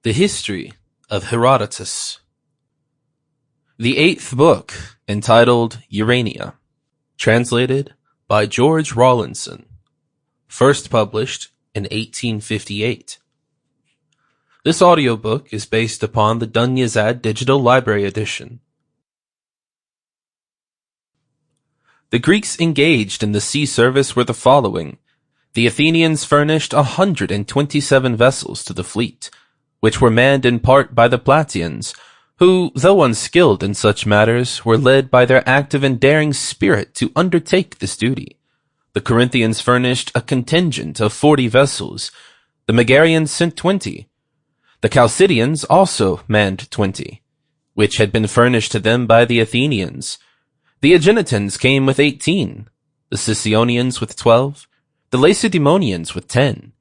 The History of Herodotus. The 8th book, entitled Urania, translated by George Rawlinson, first published in 1858. This audiobook is based upon the Dunyazad Digital Library Edition. The Greeks engaged in the sea service were the following. The Athenians furnished 127 vessels to the fleet, which were manned in part by the Plataeans, who, though unskilled in such matters, were led by their active and daring spirit to undertake this duty. The Corinthians furnished a contingent of 40 vessels. The Megarians sent 20. The Chalcidians also manned 20, which had been furnished to them by the Athenians. The Aeginetans came with 18, the Sicyonians with 12, the Lacedaemonians with 10,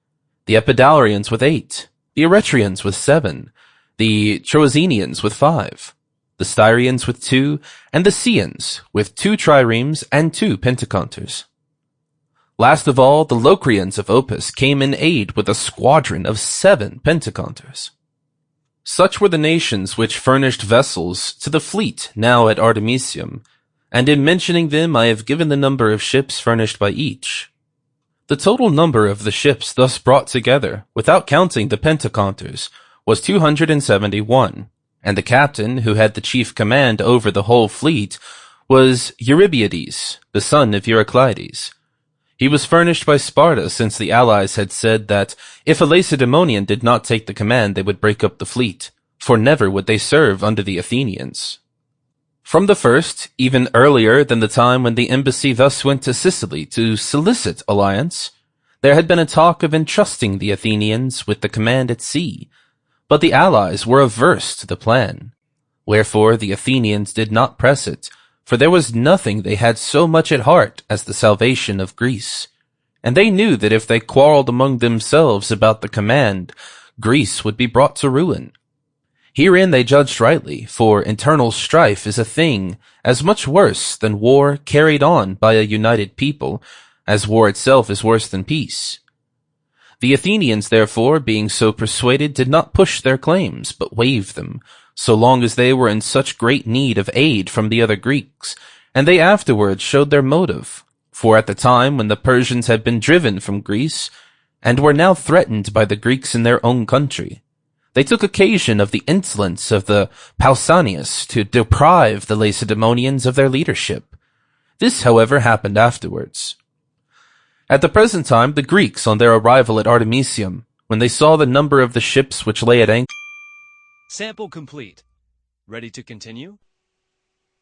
the Epidalrians with 8, the Eretrians with 7, the Troezenians with 5, the Styrians with 2, and the Ceans with 2 triremes and 2 pentaconters. Last of all, the Locrians of Opus came in aid with a squadron of 7 pentaconters. Such were the nations which furnished vessels to the fleet now at Artemisium, and in mentioning them I have given the number of ships furnished by each. The total number of the ships thus brought together, without counting the pentaconters, was 271, and the captain, who had the chief command over the whole fleet, was Eurybiades, the son of Euryclides. He was furnished by Sparta, since the allies had said that if a Lacedaemonian did not take the command they would break up the fleet, for never would they serve under the Athenians. From the first, even earlier than the time when the embassy thus went to Sicily to solicit alliance, there had been a talk of entrusting the Athenians with the command at sea, but the allies were averse to the plan. Wherefore the Athenians did not press it, for there was nothing they had so much at heart as the salvation of Greece, and they knew that if they quarreled among themselves about the command, Greece would be brought to ruin. Herein they judged rightly, for internal strife is a thing as much worse than war carried on by a united people, as war itself is worse than peace. The Athenians, therefore, being so persuaded, did not push their claims, but waived them, so long as they were in such great need of aid from the other Greeks, and they afterwards showed their motive, for at the time when the Persians had been driven from Greece, and were now threatened by the Greeks in their own country, they took occasion of the insolence of the Pausanias to deprive the Lacedaemonians of their leadership. This, however, happened afterwards. At the present time, the Greeks, on their arrival at Artemisium, when they saw the number of the ships which lay at anchor... Sample complete. Ready to continue?